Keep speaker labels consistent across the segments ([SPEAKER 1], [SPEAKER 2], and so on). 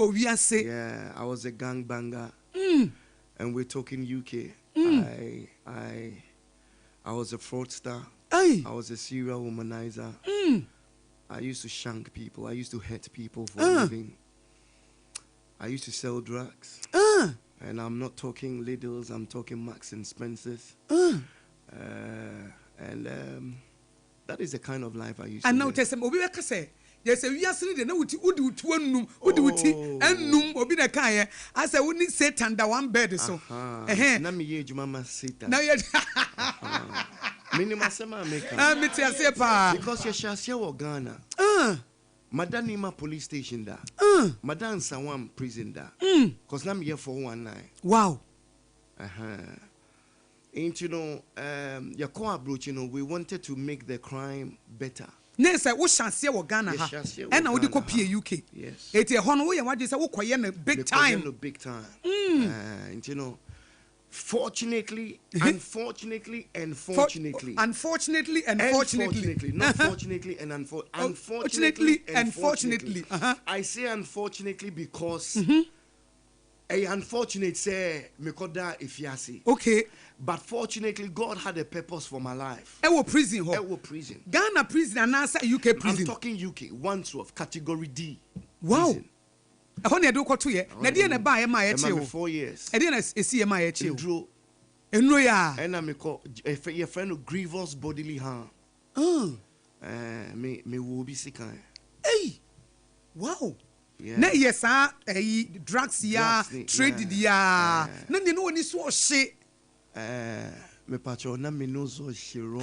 [SPEAKER 1] Oh, we are say.
[SPEAKER 2] Yeah, I was a gangbanger. And we're talking UK. I was a fraudster. I was a serial womanizer. I used to shank people. I used to hurt people for a living. I used to sell drugs. And I'm not talking Lidl's, I'm talking Marks and Spencer's. That is the kind of life I used to live.
[SPEAKER 1] And now tell me, say, yes, we are saying that would do and obi na kan I say we need Satan that one bed so.
[SPEAKER 2] Na me ye juma Satan.
[SPEAKER 1] Now you
[SPEAKER 2] Minimum sema make.
[SPEAKER 1] Me tell say pa.
[SPEAKER 2] Because you shall see what Ghana. Madanima police station da. Madan Sawam prison da. Cause na me here for 419.
[SPEAKER 1] Wow.
[SPEAKER 2] And you know, your core approach, you know, we wanted to make the crime better.
[SPEAKER 1] Yes, I was chance here Ghana ha. And I would copy UK.
[SPEAKER 2] Yes.
[SPEAKER 1] It's a honor and what is a big time.
[SPEAKER 2] Big time. And you know, fortunately, unfortunately, and fortunately.
[SPEAKER 1] Unfortunately and fortunately.
[SPEAKER 2] Not fortunately and unfortunately. Unfortunately. I say unfortunately because a unfortunate say mekoda ifiasi.
[SPEAKER 1] Okay.
[SPEAKER 2] But fortunately, God had a purpose for my life.
[SPEAKER 1] Ewo prison ho.
[SPEAKER 2] Ewo prison.
[SPEAKER 1] Ghana prison and answer UK prison.
[SPEAKER 2] I'm talking UK, Wandsworth, category D.
[SPEAKER 1] Wow. Ehon e do kwato ye. Na de na ba e ma ye che o.
[SPEAKER 2] 4 years.
[SPEAKER 1] E de na esi e ma ye che o.
[SPEAKER 2] Endro.
[SPEAKER 1] Enro ya.
[SPEAKER 2] And I me call your friend of grievous bodily harm. Me will be sick.
[SPEAKER 1] Hey. Wow.
[SPEAKER 2] Yeah.
[SPEAKER 1] Na yes drugs ya, trade ya. Na de no ni so she.
[SPEAKER 2] Me pacho na me no so shiro.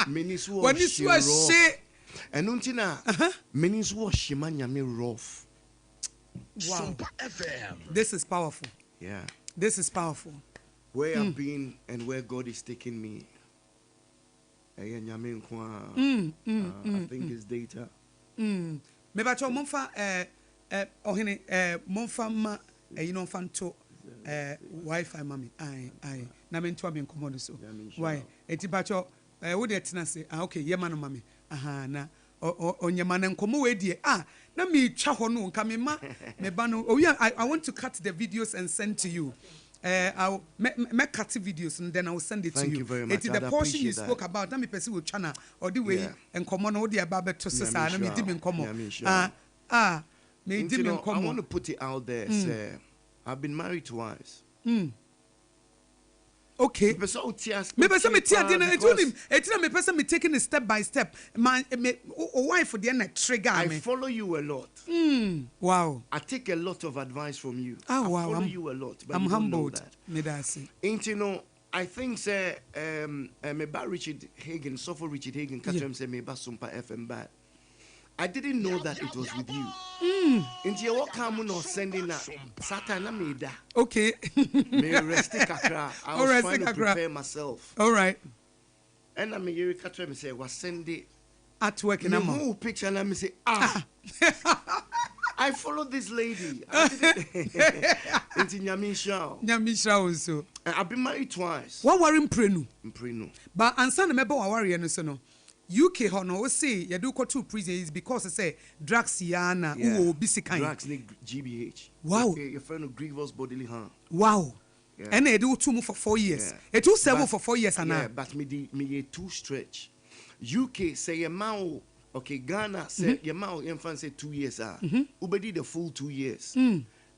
[SPEAKER 2] Me ni so
[SPEAKER 1] she.
[SPEAKER 2] And untina me ni so shimanya me rough.
[SPEAKER 1] Wow.
[SPEAKER 3] SOMPA FM.
[SPEAKER 1] This is powerful.
[SPEAKER 2] Yeah.
[SPEAKER 1] This is powerful.
[SPEAKER 2] Where I've been and where God is taking me. I think it's data.
[SPEAKER 1] Me bacho monfa ohene monfa ma you know fanto Wi-Fi mami ai na me ntwa me nkomodo so why eti bacho wo de tena se okay ye ma no mami na onyema na nkomo we die na me twa ho no nka me ma me ba no I want to cut the videos and send to you. I'll make cut videos and then I will send it
[SPEAKER 2] Thank
[SPEAKER 1] to you.
[SPEAKER 2] You very much.
[SPEAKER 1] It is the portion you spoke about. Let me pursue with China or the way and common or the above to society. Me dim in common. Me dim in common.
[SPEAKER 2] I want to put it out there. I've been married twice.
[SPEAKER 1] Okay. Maybe some me taking it step by step. My wife for the end trigger.
[SPEAKER 2] I follow you a lot.
[SPEAKER 1] Wow.
[SPEAKER 2] I take a lot of advice from you.
[SPEAKER 1] Oh wow.
[SPEAKER 2] I follow you a lot. But
[SPEAKER 1] I'm humbled.
[SPEAKER 2] Ain't you know? I think say me ba Richard Hagen, Suffer Richard Hagen, catch him say me ba SOMPA FM bad. I didn't know that it was with you. Into your come no sending that Satan made that.
[SPEAKER 1] Okay.
[SPEAKER 2] Me resti kakra. I was trying to prepare myself.
[SPEAKER 1] All right.
[SPEAKER 2] And I me you catch me say was send it
[SPEAKER 1] at work in
[SPEAKER 2] a whole picture and I me say I followed this lady. Into
[SPEAKER 1] Nyamisha also.
[SPEAKER 2] I've been married twice.
[SPEAKER 1] What were in Prenu? But answer me about our worry no no. UK hono we say you do go to prison is because I say drugs yana who be kind.
[SPEAKER 2] Drugs need GBH.
[SPEAKER 1] Wow.
[SPEAKER 2] Your friend of grievous bodily harm.
[SPEAKER 1] Wow. Yeah. And they do 2 more for 4 years. It do 7 for 4 years and
[SPEAKER 2] yeah, but me too stretch. UK say your mouth. Okay, Ghana say your mouth infant say 2 years Ubedi the full 2 years.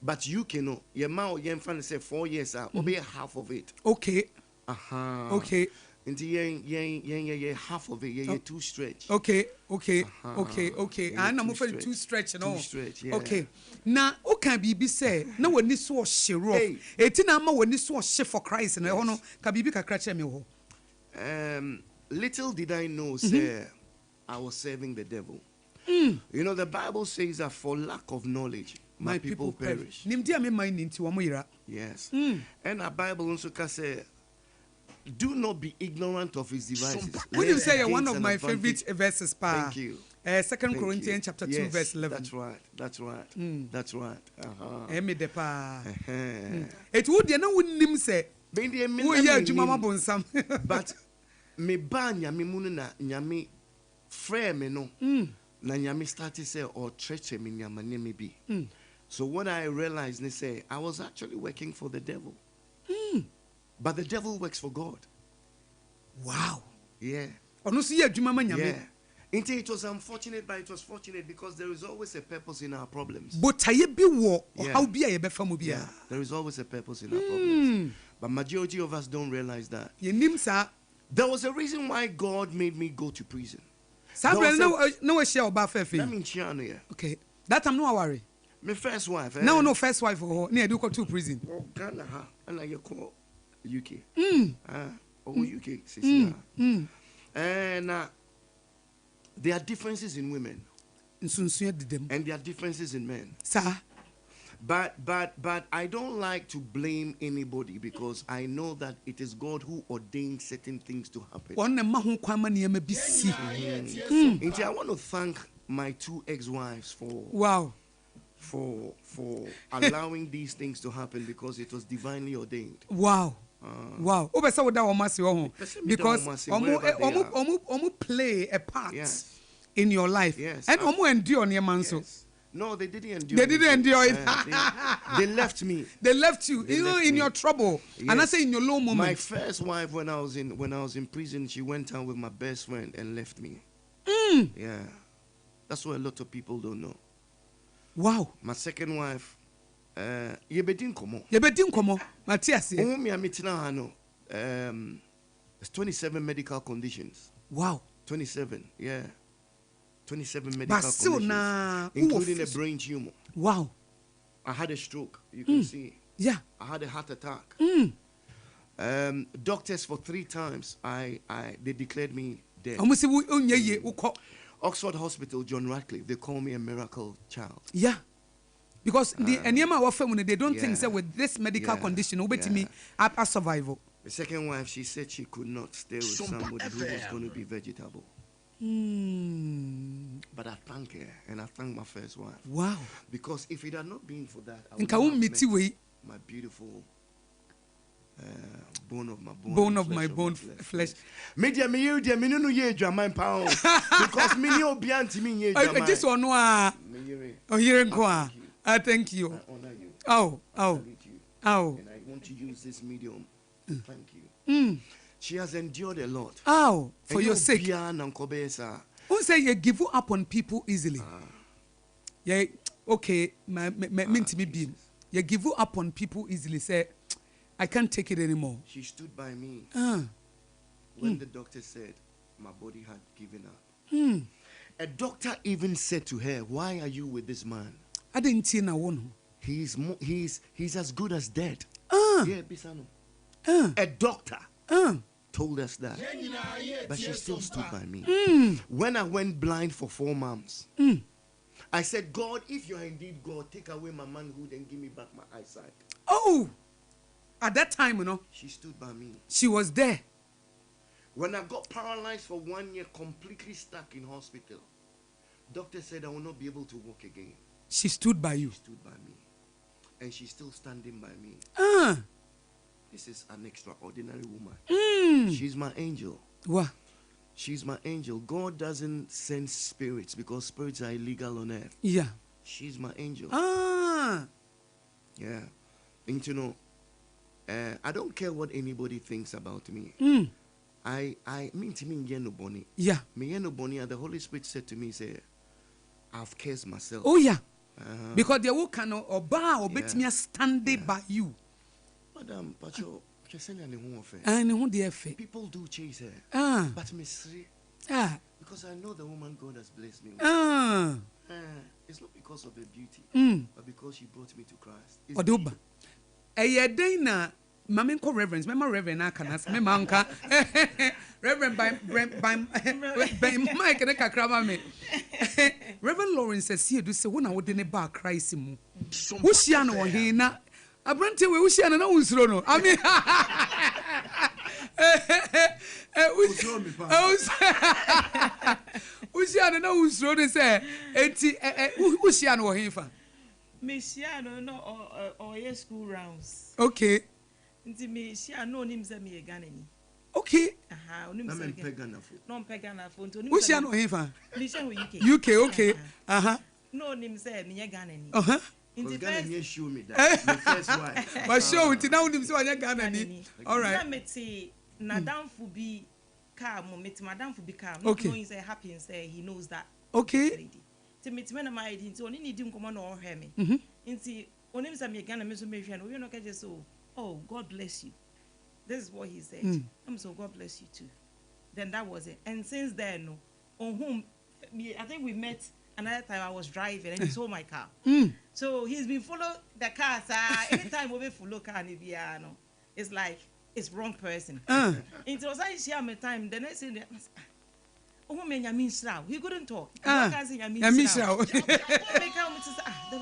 [SPEAKER 2] But UK no your mouth infant say 4 years Obe half of it.
[SPEAKER 1] Okay. Okay.
[SPEAKER 2] Into yeah, half of it, yeah, too stretch.
[SPEAKER 1] Okay. And I'm for too stretch and all.
[SPEAKER 2] Too stretch, yeah.
[SPEAKER 1] Okay. Now, okay, be say, no one is so shiro. Etina ma when is so shit for Christ and I know can be a cratch me.
[SPEAKER 2] Little did I know, sir, I was serving the devil. You know, the Bible says that for lack of knowledge, my people perish.
[SPEAKER 1] Nimdia me mind into Amira.
[SPEAKER 2] Yes. And the Bible also can say, do not be ignorant of his devices.
[SPEAKER 1] When you say one of my favorite verses,
[SPEAKER 2] thank you.
[SPEAKER 1] 2 Corinthians chapter 2 verse 11.
[SPEAKER 2] That's right.
[SPEAKER 1] It would you know when him say, but
[SPEAKER 2] me ba nyame munu na nyame frɛ me no na nyame started say or treachery me nyama me be. So when I realized, they say I was actually working for the devil. But the devil works for God.
[SPEAKER 1] Wow.
[SPEAKER 2] Yeah.
[SPEAKER 1] Yeah.
[SPEAKER 2] It was unfortunate, but it was fortunate because there is always a purpose in our problems.
[SPEAKER 1] Yeah.
[SPEAKER 2] There is always a purpose in our problems. But majority of us don't realize that. There was a reason why God made me go to prison.
[SPEAKER 1] Okay. That time no worry.
[SPEAKER 2] My first wife.
[SPEAKER 1] No, first wife for near do go to prison.
[SPEAKER 2] Oh, Ghana, and I call UK. UK. And there are differences in women. And there are differences in men.
[SPEAKER 1] Sir.
[SPEAKER 2] But I don't like to blame anybody because I know that it is God who ordained certain things to happen. I want to thank my 2 ex-wives for allowing these things to happen because it was divinely ordained.
[SPEAKER 1] Wow. Wow. Because play a part in your life.
[SPEAKER 2] Yes.
[SPEAKER 1] And endure on your man.
[SPEAKER 2] No, they didn't endure.
[SPEAKER 1] They didn't endure it.
[SPEAKER 2] They left me.
[SPEAKER 1] They left you. You know, in your trouble. Yes. And I say in your low moment.
[SPEAKER 2] My first wife, when I was in prison, she went out with my best friend and left me. Yeah. That's what a lot of people don't know.
[SPEAKER 1] Wow.
[SPEAKER 2] My second wife, Yebedin Komo.
[SPEAKER 1] Matthias.
[SPEAKER 2] It's 27 medical conditions.
[SPEAKER 1] Wow.
[SPEAKER 2] 27, yeah. 27 medical conditions, including a brain tumor.
[SPEAKER 1] Wow.
[SPEAKER 2] I had a stroke, you can see.
[SPEAKER 1] Yeah.
[SPEAKER 2] I had a heart attack. Doctors for 3 times, they declared me dead. Oxford Hospital, John Radcliffe, they call me a miracle child.
[SPEAKER 1] Yeah. Because they don't think that with this medical condition, a survival.
[SPEAKER 2] The second wife, she said she could not stay with somebody who was going to be vegetable. But I thank her and I thank my first wife.
[SPEAKER 1] Wow.
[SPEAKER 2] Because if it had not been for that, I would not have met my beautiful bone of my bone.
[SPEAKER 1] Bone of my bone, flesh.
[SPEAKER 2] Media me you dear me no ye German pound. Because me no be anti me ye German.
[SPEAKER 1] This one no oh here in Kwa. I thank you.
[SPEAKER 2] I honor you.
[SPEAKER 1] Oh.
[SPEAKER 2] And I want to use this medium to thank you. She has endured a lot.
[SPEAKER 1] For your sake. Who say you give up on people easily? Yeah, okay, you give up on people easily. Say, I can't take it anymore.
[SPEAKER 2] She stood by me when the doctor said my body had given up. A doctor even said to her, "Why are you with this man?"
[SPEAKER 1] I didn't see no one.
[SPEAKER 2] He's as good as dead. Yeah, Bisano. A doctor told us that, but she still stood by me. When I went blind for 4 months, I said, "God, if you are indeed God, take away my manhood and give me back my eyesight."
[SPEAKER 1] At that time,
[SPEAKER 2] she stood by me.
[SPEAKER 1] She was there.
[SPEAKER 2] When I got paralyzed for 1 year, completely stuck in hospital, doctor said I will not be able to walk again.
[SPEAKER 1] She stood by you.
[SPEAKER 2] She stood by me, and she's still standing by me. This is an extraordinary woman. She's my angel.
[SPEAKER 1] What?
[SPEAKER 2] She's my angel. God doesn't send spirits because spirits are illegal on earth.
[SPEAKER 1] Yeah.
[SPEAKER 2] She's my angel. Yeah. And you know, I don't care what anybody thinks about me. I mean to me, Yenoboni.
[SPEAKER 1] Yeah.
[SPEAKER 2] Me Yenoboni, the Holy Spirit said to me, say, I've cursed myself.
[SPEAKER 1] Oh yeah. Because the work can or bet me standing by you.
[SPEAKER 2] Madam, but you people do chase her. But Miss because I know the woman God has blessed me with. It's not because of her beauty, but because she brought me to Christ.
[SPEAKER 1] Mamin ko reverence, mema reverend akanas, mema anka reverend by Mike and Kakrama me. Reverend Lawrence says here do say when I would in a bar Christ mu. Ushiano or hina. A brante we Ushiana no usrono. I mean Ushiana no usrono say Ushiano or hifa.
[SPEAKER 3] Messiano no or school rounds.
[SPEAKER 1] Okay. Okay.
[SPEAKER 3] No,
[SPEAKER 1] I'm no here. UK, okay.
[SPEAKER 3] No, nim say me Ghana ni.
[SPEAKER 2] Because Ghana show me that. My first wife.
[SPEAKER 1] But show it now him say Ghana ni. All right.
[SPEAKER 3] Na meti na damfo bi car mo meti madam fo bi car. Not knowing say happy and say he knows that.
[SPEAKER 1] Okay.
[SPEAKER 3] To meti me na my identity oni need him come on or hear me. Nti onim say me Ghana me so me hwe no we no ka just so. Oh, God bless you. This is what he said. I'm so God bless you too. Then that was it. And since then, no, on whom I think we met another time I was driving and he saw my car. So he's been following the car. Anytime we follow car, it's like it's wrong person. It was like share my time. The next thing, he couldn't talk. There was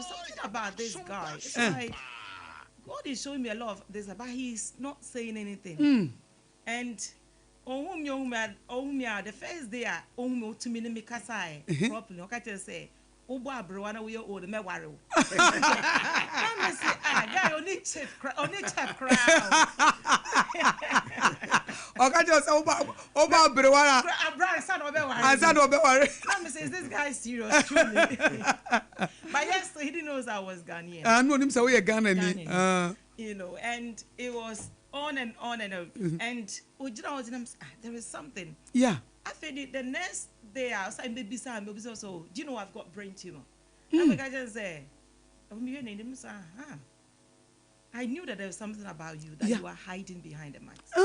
[SPEAKER 3] something about this guy. It's like God is showing me a lot of this, but he's not saying anything. And the first day to me make us properly. Okay, just say, MgsmåBORṟ we old me worry. I say, guy only check crowd.
[SPEAKER 1] Okay, just MgsmåBORṟ. I say, is this guy serious? Truly. But yes, he didn't know I was Ghanaian. I know him say we Ghanaian.
[SPEAKER 3] You know, and it was on and on and on. And there is something.
[SPEAKER 1] Yeah.
[SPEAKER 3] I think the next day I was like, baby, so do you know I've got brain tumor? And the guy just said, I knew that there was something about you that you were hiding behind the mask.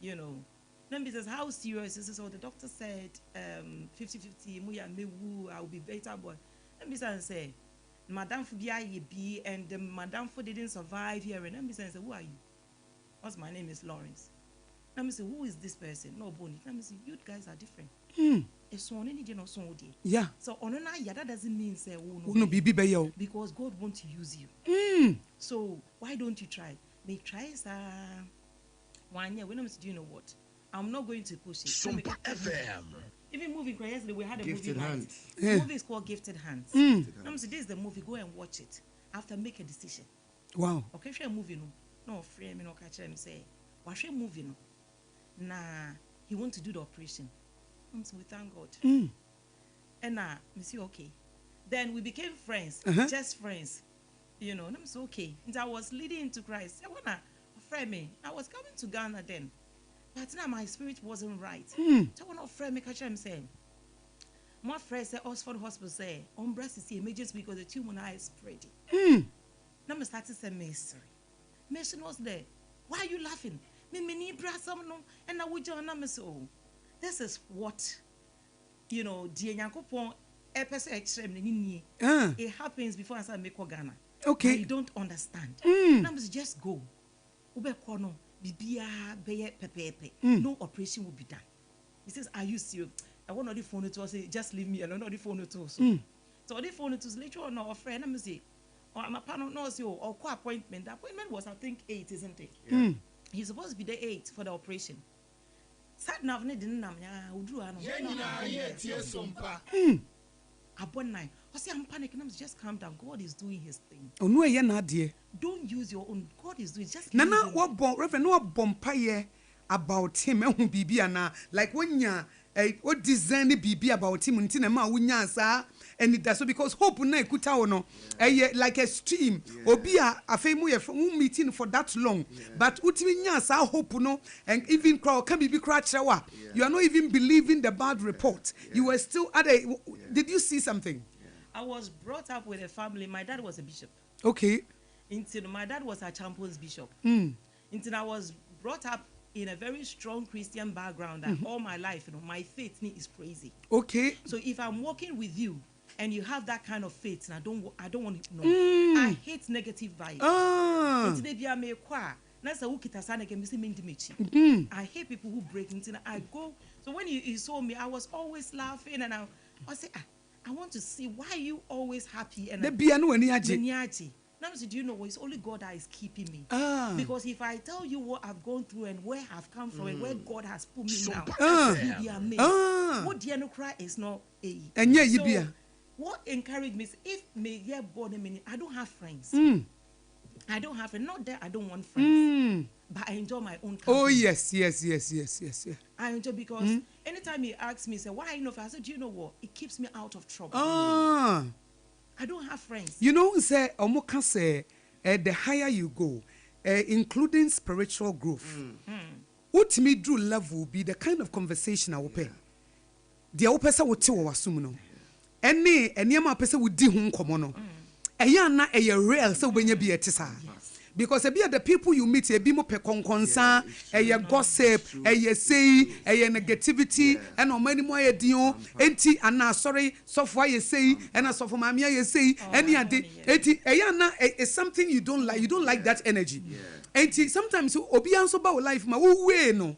[SPEAKER 3] You know. Then he says, how serious is this? So the doctor said 50-50, I will be better, boy. And he said, Madame Fubiaye be and the Madame Fu didn't survive here. And then he said, who are you? What's my name is Lawrence. Let me say, who is this person? No, Bonnie. Let me say, you guys are different.
[SPEAKER 1] Yeah.
[SPEAKER 3] So, that doesn't mean say, because God wants to use you. So, why don't you try? They try, 1 year. When I'm saying, do you know what? I'm not going to push it.
[SPEAKER 4] SOMPA FM.
[SPEAKER 3] Even movie, yesterday we had a
[SPEAKER 2] Gifted
[SPEAKER 3] movie
[SPEAKER 2] Hands.
[SPEAKER 3] night. The movie is called Gifted Hands. I'm saying, this is the movie. Go and watch it. After make a decision.
[SPEAKER 1] Wow.
[SPEAKER 3] Okay, share a movie no frame no catch him say, watch a movie no. Nah, he want to do the operation. So we thank God. And me say okay. Then we became friends, just friends. You know, and I'm so okay. And I was leading into Christ. I wanna frame me. I was coming to Ghana then. But now my spirit wasn't right. So I wanna frame me, catch him saying. My friend said Oxford Hospital say, on breast is emergency because the tumor is spreading. Now I started to say mystery. Mission was there. Why are you laughing? And I would join them. So this is what, you know, it happens before I start making Ghana.
[SPEAKER 1] Okay.
[SPEAKER 3] You don't understand. Just go. No operation will be done. He says, are you serious? I want the phone to say, just leave me alone. Not the phone to so the phone to later on our friend. I'm say, I'm a panel nurse or co-appointment. The appointment was I think 8, isn't it?
[SPEAKER 2] Yeah.
[SPEAKER 3] He's supposed to be there 8 for the operation. Sat nav ne didn't nam ya udru ano. Abon 9. I say I'm panicking. I'm just calm down. God is doing His thing.
[SPEAKER 1] Oh no, na dear.
[SPEAKER 3] Don't use your own. God is doing just.
[SPEAKER 1] Nana, what Reverend? No bompaye about him. Bibi ana like when ya what design bibi about him until ma wunya sa. And that's so because hope na ekuta ono like a stream obi a afei mu ye meeting for that long but utimi nya sa hope no and even crowd can be cry chewa you are not even believing the bad report you were still at a did you see something?
[SPEAKER 3] I was brought up with a family. My dad was a bishop.
[SPEAKER 1] Okay.
[SPEAKER 3] Until my dad was a Champions bishop. Until I was brought up in a very strong Christian background that all my life, you know, my faith is crazy. Okay. So if I'm walking with you and you have that kind of faith, and I don't want to know. I hate negative vibes. I hate people who break into. I go. So when you saw me, I was always laughing, and I say, I want to see why you always happy. And now, do you know what? It's only God that is keeping me. Because if I tell you what I've gone through and where I've come from and where God has put me now, you'll be amazed. What the cry is not a. So, what encouraged me is if me get born a minute, I don't have friends. I don't have friends. Not that I don't want friends. but I enjoy my own company.
[SPEAKER 1] Oh yes. Yeah.
[SPEAKER 3] I enjoy because anytime he asks me, say, why are you not free? I said, do you know what? It keeps me out of trouble.
[SPEAKER 1] Ah.
[SPEAKER 3] I don't have friends.
[SPEAKER 1] You know, say omoka say the higher you go, including spiritual growth. What me do level be the kind of conversation I will pay. The opesa would tell was no. Any ma pesa would di hun komono. Na a real so when you be a tisa. Because the people you meet, a bimo pe konkonsa, a gossip, a say, a negativity, and on many more dion, enti and now sorry, software you say, and a software mamia you say, any is something you don't like. You don't like that energy. Enti sometimes obian so about life, ma way no.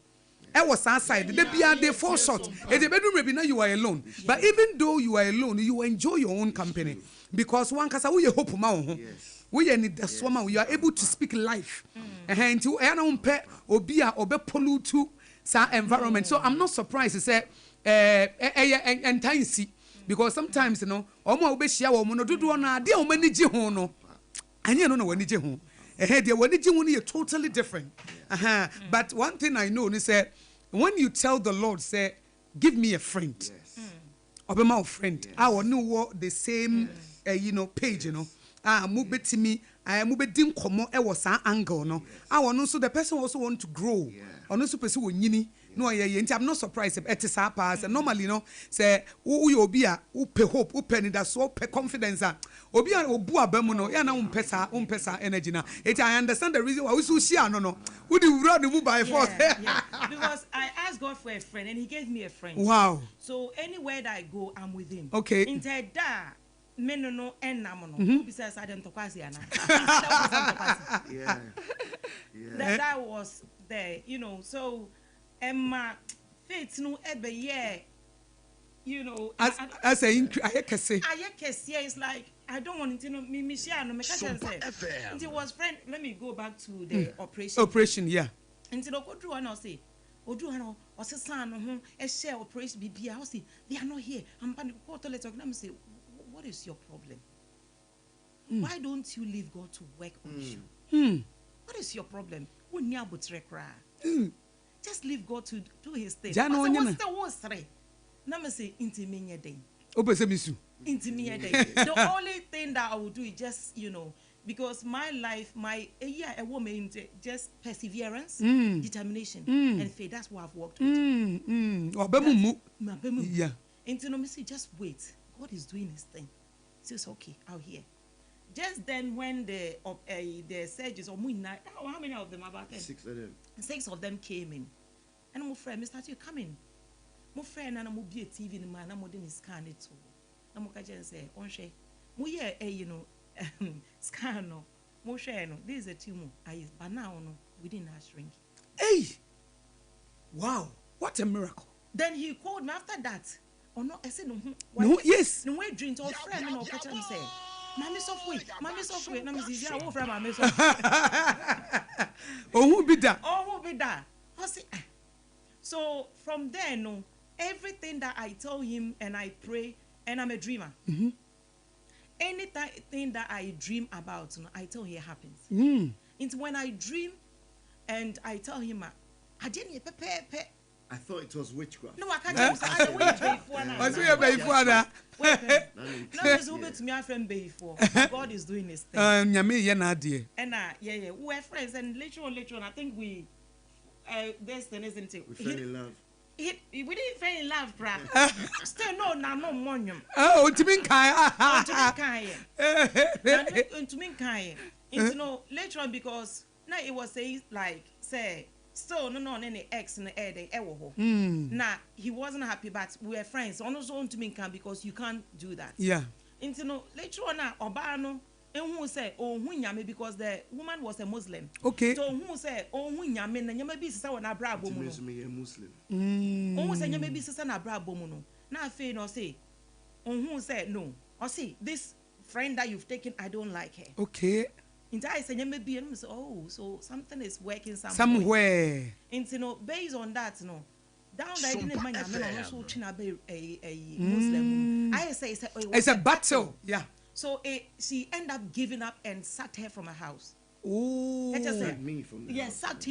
[SPEAKER 1] I was outside. They fall short. In the bedroom, maybe now you are alone. But even though you are alone, you enjoy your own company because one kasa we hope ma. We need the swimmer. You are able to speak life. And to obia obe pollute sa environment. So I'm not surprised to say and time see because sometimes you know omo obe share omo no dodo na de omo ni ji ho no. Anya no wani ji ho. The wani ji ho is totally different. But one thing I know is that when you tell the Lord, say, give me a friend, obe my friend, I will know the same, page, move to me, I move dim komo, was an angle, no. I want also the person also want to grow, or also pursue yini. No, I'm not surprised if it is our pass. And normally, say, you be a hope, penny that so confidence. Obia obua bemuno, yana umpesa energy na. I understand the reason why we share no. Would you rather move by force?
[SPEAKER 3] Because I asked God for a friend and He gave me a friend.
[SPEAKER 1] Wow.
[SPEAKER 3] So anywhere that I go, I'm with Him.
[SPEAKER 1] Okay.
[SPEAKER 3] Instead that. Menono and namono. Besides, I didn't talk that was there, So, Emma, faith no ebe
[SPEAKER 1] as I can say,
[SPEAKER 3] it's like I don't want to know me share no me catch and say. It was friend. Let me go back to the operation.
[SPEAKER 1] Operation, yeah.
[SPEAKER 3] Until I go through and I say, Oduano, or son, a share operation be I say they are not here. I'm going to go to let them say. What is your problem? Why don't you leave God to work on you? What is your problem? Just leave God to do His thing. What's the worst? Let me say, intimate day. Intimate day. The only thing that I will do is just, because my life, a woman, just perseverance, determination, and faith. That's what I've worked with.
[SPEAKER 1] Yeah.
[SPEAKER 3] And just wait. God is doing His thing. So it's okay out here. Just then, when the surgeons how many of them about them?
[SPEAKER 2] 6 of them.
[SPEAKER 3] 6 of them came in, and my friend, Mr. You come in. My friend and I'm be a TV in man. I'm doing scan it too. I'm going to say, on share. We scan no. Mo share no. This is a tumor. But now no, we didn't shrink.
[SPEAKER 1] Hey, wow, what a miracle!
[SPEAKER 3] Then he called me after that. Or no, I said no.
[SPEAKER 1] Yes.
[SPEAKER 3] No way drink or friend no catch and say, Mommy software. No me see I will from mommy software.
[SPEAKER 1] Oh who be that?
[SPEAKER 3] I say. So from there no, everything that I tell him and I pray and I'm a dreamer. Anything that I dream about, I tell him it happens. It's when I dream and I tell him I didn't
[SPEAKER 2] I thought it was witchcraft.
[SPEAKER 3] No, I can't tell you. I God is doing His thing. And we're friends, and later on, I think we, this thing isn't it?
[SPEAKER 2] We fell in love.
[SPEAKER 3] We didn't fall in love, crap. Still, no monum.
[SPEAKER 1] Oh, to me,
[SPEAKER 3] later on, because now it was say. So no any ex in the air they ever ho. Nah, he wasn't happy, but we were friends. Also want to me can because you can't do that.
[SPEAKER 1] Yeah.
[SPEAKER 3] Into later on Obano and who say oh nyame because the woman was a Muslim.
[SPEAKER 1] Okay.
[SPEAKER 3] So who say oh nyame na nyame bi sisa na bra bomu.
[SPEAKER 2] Muslim.
[SPEAKER 3] Who say nyame bi sisa na bra bomu no. Na fe no say who say no. Or see this friend that you've taken I don't like her.
[SPEAKER 1] Okay.
[SPEAKER 3] I say maybe and say oh so something is working
[SPEAKER 1] somewhere.
[SPEAKER 3] Based on that down there didn't mind also China be a Muslim. I say
[SPEAKER 1] it's a battle. Yeah.
[SPEAKER 3] So she ended up giving up and sat her from her house.
[SPEAKER 1] Oh.
[SPEAKER 3] Just
[SPEAKER 2] Sacked me from the house.
[SPEAKER 3] sacked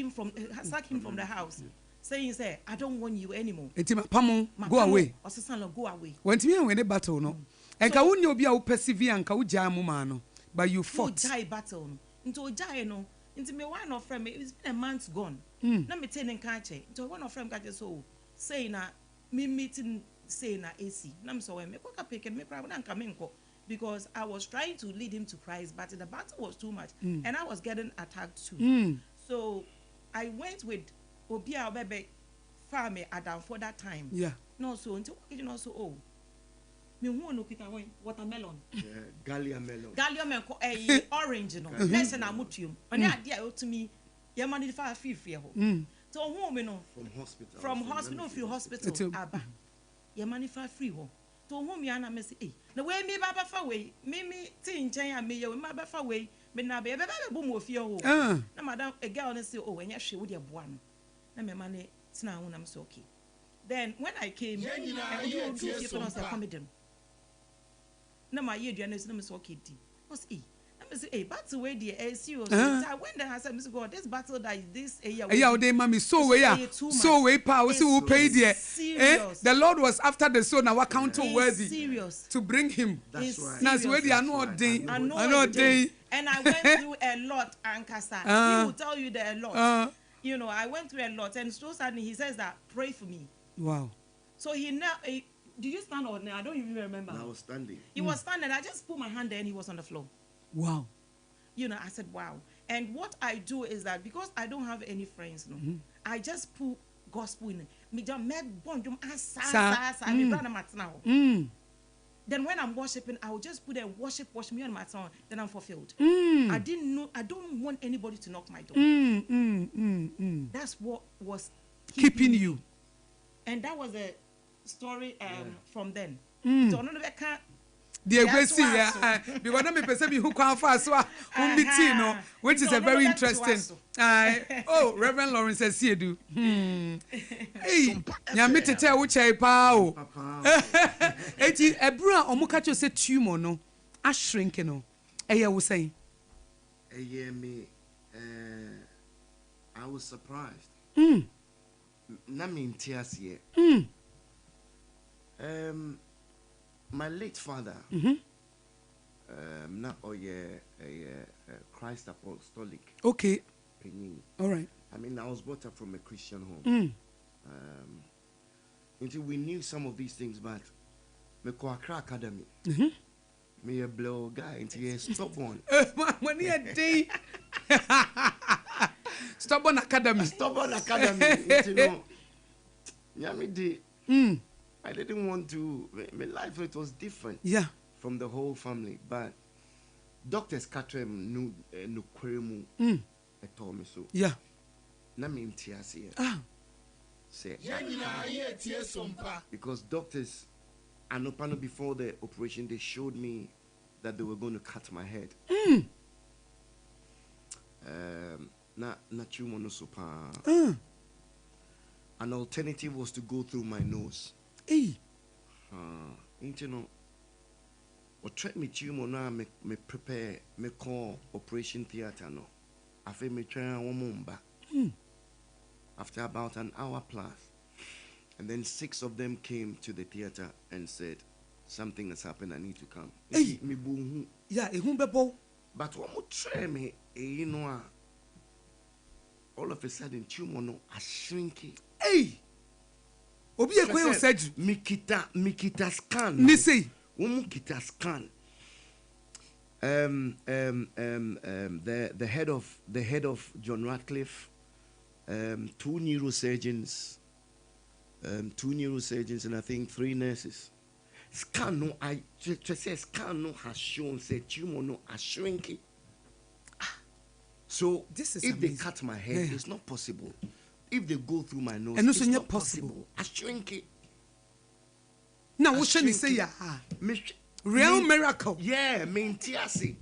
[SPEAKER 3] him from the house, saying, "Say, I don't want you anymore.
[SPEAKER 1] Etima pamo go away.
[SPEAKER 3] Or son, go away."
[SPEAKER 1] When to me when the battle no. And ka wunyo bi a wo persevere and ka wo jamu ma no. But you fought.
[SPEAKER 3] Die battle no. Into die no. Into me one of friend me. It's been a month gone. Na me telling kache. Into one of friend kache so saying na me meeting saying na AC. Na me so me ko ka pick me crab na come inko. Because I was trying to lead him to Christ, but the battle was too much, and I was getting attacked too. So I went with Obia Bebe farm Adam for that time.
[SPEAKER 1] Yeah.
[SPEAKER 3] No, so until you know so me who no kita watermelon.
[SPEAKER 2] Yeah, Gallia melon.
[SPEAKER 3] Gallia melon, orange no. Less than amutium. And that idea to me, your money for free ho. So home you know. From hospital. Abba. Your money for free ho. To whom you me say, eh, the way me baba far away, me tin chain me you my baba away, me na be boom of your home. Na madam a girl and say, oh, and yes, she would have one. Na me money, it's now when I'm so okay. Then when I came, I do comedy. Na my year, and it's so okay. Was eh. Say, hey, battle way the serious. I went there and said, Mr. God, this battle that is this
[SPEAKER 1] yeah, they mommy so way so way power so who paid there. The Lord was after the soul now account worthy
[SPEAKER 3] serious
[SPEAKER 1] to bring him.
[SPEAKER 2] That's right.
[SPEAKER 1] Now where they are not day.
[SPEAKER 3] And I went through a lot, Ankasa. He will tell you there a lot. You know, I went through a lot, and so suddenly he says that pray for me.
[SPEAKER 1] Wow.
[SPEAKER 3] So he now did you stand or no? I don't even remember.
[SPEAKER 2] I was standing.
[SPEAKER 3] He was standing. I just put my hand there and he was on the floor.
[SPEAKER 1] Wow.
[SPEAKER 3] You know, I said, wow. And what I do is that because I don't have any friends, no, I just put gospel in it. Then when I'm worshiping, I will just put a worship me on my tongue. Then I'm fulfilled. I don't want anybody to knock my door. That's what was
[SPEAKER 1] keeping you.
[SPEAKER 3] And that was a story from then. So none of that can't.
[SPEAKER 1] The Eguesi, yeah, because I'm a person who can't fast, so which is a very interesting. Oh, Reverend Lawrence says, "See you." Hey, nyame tete which I pao. Eti ebra omukacho say tumor no, a shrink no. Eye wo say.
[SPEAKER 2] Me, I was surprised. Na me in tears here. My late father, not Christ Apostolic.
[SPEAKER 1] Okay. All right.
[SPEAKER 2] I mean, I was brought up from a Christian home. Until we knew some of these things, but me ko Accra Academy. Me a blow guy until stubborn.
[SPEAKER 1] Money a day. Stubborn Academy.
[SPEAKER 2] Stubborn Academy. You know, yeah, I didn't want to. My life it was different.
[SPEAKER 1] Yeah.
[SPEAKER 2] From the whole family, but doctors katrem no kweremu. Told me so.
[SPEAKER 1] Yeah.
[SPEAKER 2] Na me ntiase. Say. Because doctors, and before the operation, they showed me that they were going to cut my head. Na tumor no super. An alternative was to go through my nose.
[SPEAKER 1] Hey.
[SPEAKER 2] You know, what treat me tumor now me prepare me call operation theater no. I feel me try one back. After about an hour plus, and then 6 of them came to the theater and said, something has happened. I need to come.
[SPEAKER 1] Hey.
[SPEAKER 2] Me boo.
[SPEAKER 1] Yeah, bebo.
[SPEAKER 2] But one more try me, you know, all of a sudden tumor no a shrinking.
[SPEAKER 1] Hey. Obi ekwe surgery.
[SPEAKER 2] Mikita scan.
[SPEAKER 1] Ni say.
[SPEAKER 2] Woman kita scan. The head of John Radcliffe, 2 neurosurgeons, and I think 3 nurses. Scan no, I just say scan no has shown say tumor no a shrinking. So
[SPEAKER 1] this is
[SPEAKER 2] if
[SPEAKER 1] amazing.
[SPEAKER 2] they cut my head, it's not possible. If they go through my nose,
[SPEAKER 1] and
[SPEAKER 2] it's not possible. I shrink it.
[SPEAKER 1] Now what should you say? Real miracle.
[SPEAKER 2] Yeah, mentiasi.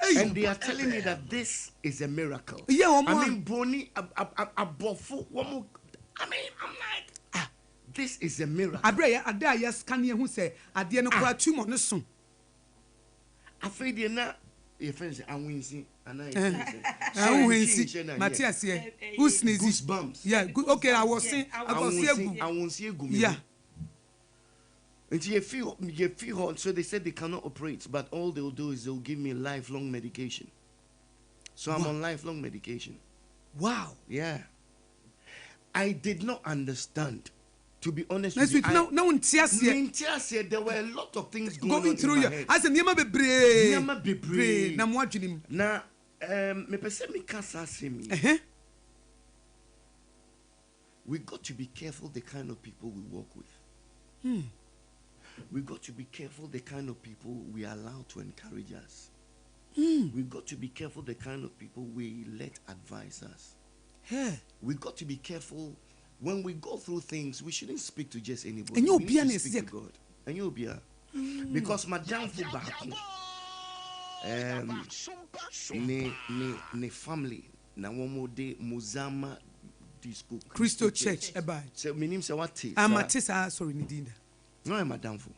[SPEAKER 2] And they are telling me that this is a miracle.
[SPEAKER 1] Yeah,
[SPEAKER 2] I mean, Boni, abofu. I mean, I'm like, this is a miracle.
[SPEAKER 1] Abre ade ya scan who say ade no kwa tumor no so.
[SPEAKER 2] Afei de na Your friends say, I'm winning. And I
[SPEAKER 1] Matthias here. Who's sneezing?
[SPEAKER 2] Goosebumps.
[SPEAKER 1] Yeah, okay, I was saying,
[SPEAKER 2] I won't see a
[SPEAKER 1] yeah.
[SPEAKER 2] And you feel hot, so they said they cannot operate, but all they'll do is they'll give me lifelong medication. So I'm on lifelong medication.
[SPEAKER 1] Wow.
[SPEAKER 2] Yeah. I did not understand. To be honest
[SPEAKER 1] with
[SPEAKER 2] you,
[SPEAKER 1] there
[SPEAKER 2] were a lot of things
[SPEAKER 1] going on
[SPEAKER 2] through
[SPEAKER 1] in
[SPEAKER 2] your
[SPEAKER 1] my
[SPEAKER 2] head.
[SPEAKER 1] As a Niama Bebre. Now, what you
[SPEAKER 2] we got to be careful the kind of people we work with. We got to be careful the kind of people we allow to encourage us. We got to be careful the kind of people we let advise us. We got to be careful when we go through things. We shouldn't speak to just anybody.
[SPEAKER 1] And you'll
[SPEAKER 2] we
[SPEAKER 1] be
[SPEAKER 2] need to speak to God. And you'll be because Madame Fubaku, ne family na womo de Muzama Disco
[SPEAKER 1] Christo Church abide.
[SPEAKER 2] So my name say what?
[SPEAKER 1] Matisa sorry Nidinda.
[SPEAKER 2] No, Madame Fu.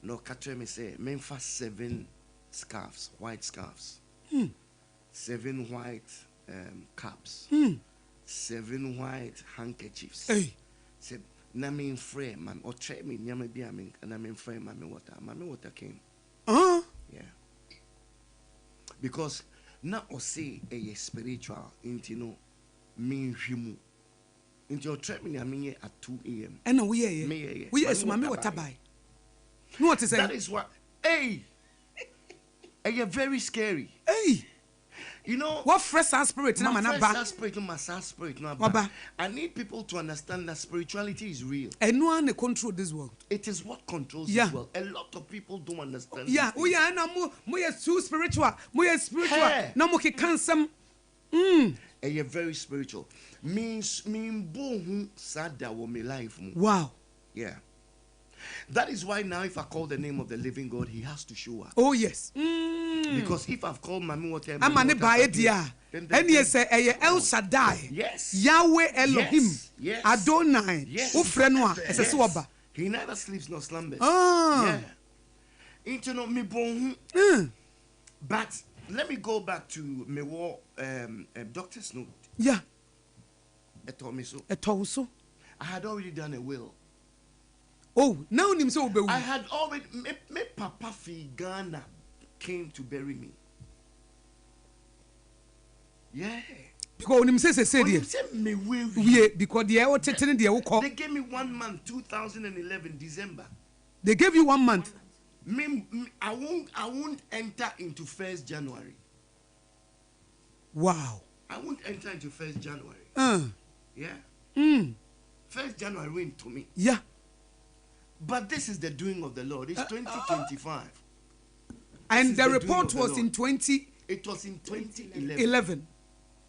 [SPEAKER 2] No, Katre me say Memphis 7 scarves, white scarves. 7 white caps. 7 white handkerchiefs. Say na me frame man or try me nyama bi amen na me frame mami water came. Yeah. Because na o say a spiritual into no me hwimu. Into your trap me at 2 a.m.
[SPEAKER 1] And we are so mami water buy. No what is
[SPEAKER 2] that is what you're very scary. You know
[SPEAKER 1] what fresh spirit na
[SPEAKER 2] fresh spirit no I need people to understand that spirituality is real.
[SPEAKER 1] And no one control this world.
[SPEAKER 2] It is what controls this world. A lot of people don't understand.
[SPEAKER 1] Yeah, we are na mo too spiritual. Mo spiritual. Na mo can some
[SPEAKER 2] you're very spiritual. Means M궈BORහැ sada wo me life.
[SPEAKER 1] Wow.
[SPEAKER 2] Yeah. That is why now if I call the name of the living God, he has to show up.
[SPEAKER 1] Oh yes.
[SPEAKER 2] Because if I've called Mami Water,
[SPEAKER 1] I'm an dia. And yes, El Shaddai.
[SPEAKER 2] Yes.
[SPEAKER 1] Yahweh Elohim.
[SPEAKER 2] Yes.
[SPEAKER 1] Adonai.
[SPEAKER 2] Yes.
[SPEAKER 1] Ufrenwa.
[SPEAKER 2] Yes. He never sleeps nor slumbers.
[SPEAKER 1] Yeah.
[SPEAKER 2] Into no M궈BORහැ. But let me go back to me doctor's note.
[SPEAKER 1] Yeah.
[SPEAKER 2] It told me so. I had already done a will.
[SPEAKER 1] Oh, now him so be.
[SPEAKER 2] I had already me Papa fi Ghana came to bury me. Yeah.
[SPEAKER 1] Because him say yeah, because they
[SPEAKER 2] gave me 1 month, 2011 December.
[SPEAKER 1] They gave you 1 month.
[SPEAKER 2] I won't enter into 1st January.
[SPEAKER 1] Wow.
[SPEAKER 2] I won't enter into 1st January. Yeah. 1st January went to me.
[SPEAKER 1] Yeah.
[SPEAKER 2] But this is the doing of the Lord. It's 2025.
[SPEAKER 1] And the report was in 20.
[SPEAKER 2] It was in 2011.
[SPEAKER 1] 11.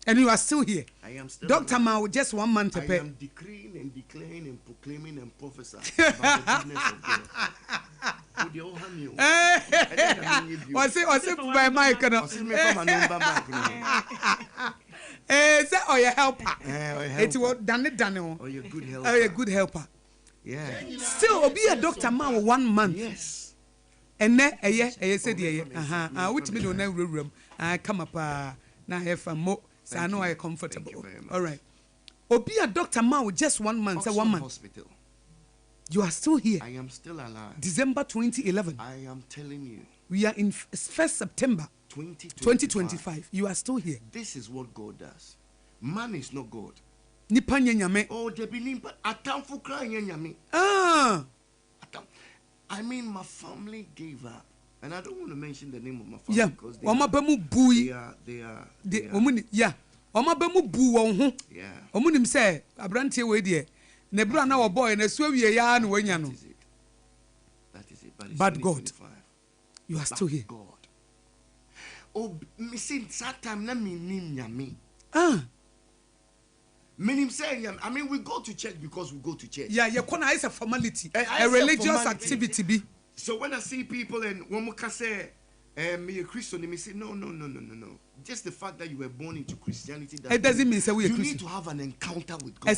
[SPEAKER 1] And you are still here.
[SPEAKER 2] I am still
[SPEAKER 1] Dr. Mao, just 1 month.
[SPEAKER 2] I am decreeing and declaring and proclaiming and prophesying about the goodness of God.
[SPEAKER 1] I say my mic. Is that or your helper? It was Daniel.
[SPEAKER 2] Oh, you're good helper.
[SPEAKER 1] Oh, you're good helper.
[SPEAKER 2] Yeah.
[SPEAKER 1] Still, be a Dr. Mao 1 month.
[SPEAKER 2] Yes.
[SPEAKER 1] And then, said, which me don't know room. I come up now have more. So I know I am comfortable. All right. Obi a Dr. Mao just 1 month. Say 1 month.
[SPEAKER 2] Hospital.
[SPEAKER 1] You are still here.
[SPEAKER 2] I am still alive.
[SPEAKER 1] December 2011.
[SPEAKER 2] I am telling you.
[SPEAKER 1] We are in 1st September 2025. You are still here.
[SPEAKER 2] This is what God does. Man is not God.
[SPEAKER 1] Nipa nyame.
[SPEAKER 2] Oh, they believe atamfo kra nyame. I mean, my family gave up. And I don't want to mention the name of my family because they are.
[SPEAKER 1] Yeah. Omabemu bu won ho.
[SPEAKER 2] Yeah.
[SPEAKER 1] Omunim say abrantie we de. Na bra na wo boy na so wie ya na wanya no.
[SPEAKER 2] That is it.
[SPEAKER 1] But God, you are still here.
[SPEAKER 2] God. Oh, me since that time na me nim nyame. Meaning saying, I mean, we go to church because we go to church.
[SPEAKER 1] Yeah, your corner is a formality, a religious activity. Be.
[SPEAKER 2] So when I see people and when we say, me a Christian, they may say, no. Just the fact that you were born into Christianity,
[SPEAKER 1] it doesn't mean say we are
[SPEAKER 2] you
[SPEAKER 1] Christian.
[SPEAKER 2] need to have an encounter with God.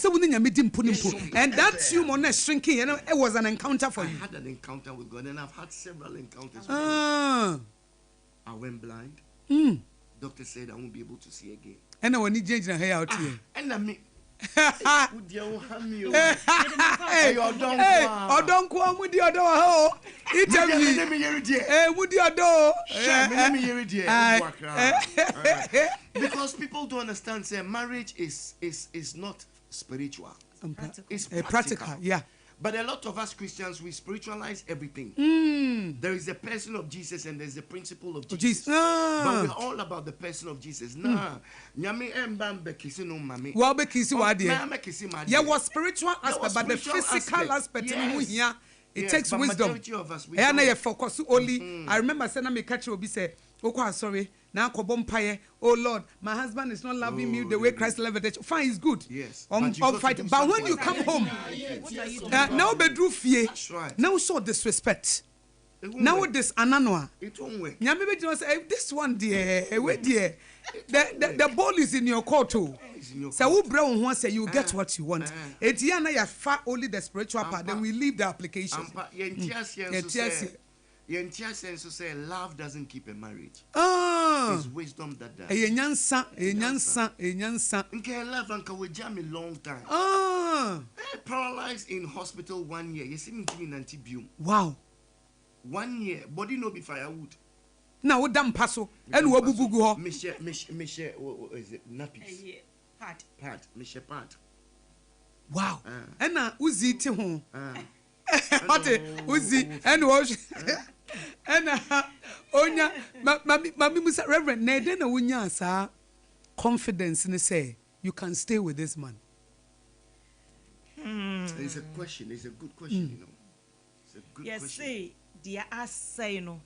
[SPEAKER 1] And that's you not shrinking. You know, it was an encounter for you.
[SPEAKER 2] I had an encounter with God, and I've had several encounters with God. I went blind. Doctor said I won't be able to see again.
[SPEAKER 1] And when he changed her hair out here.
[SPEAKER 2] And I mean, would you have me?
[SPEAKER 1] Hey, don't come with your door. It's a would your door.
[SPEAKER 2] Because people don't understand, say marriage is not spiritual. It's practical.
[SPEAKER 1] Yeah.
[SPEAKER 2] But a lot of us Christians, we spiritualize everything. There is the person of Jesus and there's the principle of Jesus. But we're all about the person of Jesus. Well,
[SPEAKER 1] was spiritual aspect, but the physical aspect, yeah, it takes wisdom. And I focus only. I remember saying, "I catch you." Say, "Oh, sorry." Now, oh Lord, my husband is not loving me the way Christ loved it. Fine, he's good.
[SPEAKER 2] Yes.
[SPEAKER 1] But when you come home, now bedroom fear. Now show disrespect. Now this ananoa.
[SPEAKER 2] It won't work.
[SPEAKER 1] This one, dear, dear. The ball is in your court too. So who brown once say you get what you want. It's ya far only the spiritual part. Then we leave the application.
[SPEAKER 2] So say love doesn't keep a marriage. It's wisdom that does. Okay, love and we jam a long time. Paralyzed in hospital 1 year. You see me in antibium.
[SPEAKER 1] Wow.
[SPEAKER 2] 1 year. Body no be firewood.
[SPEAKER 1] Now what damn passo? And what bubu go?
[SPEAKER 2] Michelle, is it nappies? Pat. Michelle Pat.
[SPEAKER 1] Wow. And now Uzi to home. What Uzi and wash. And Onya, Mammy Musa Reverend Neden Unya, sir, confidence in the say, you can stay with this man.
[SPEAKER 2] It's a question, it's a good question, you know. It's a good question.
[SPEAKER 3] Yes, say, dear, I say no.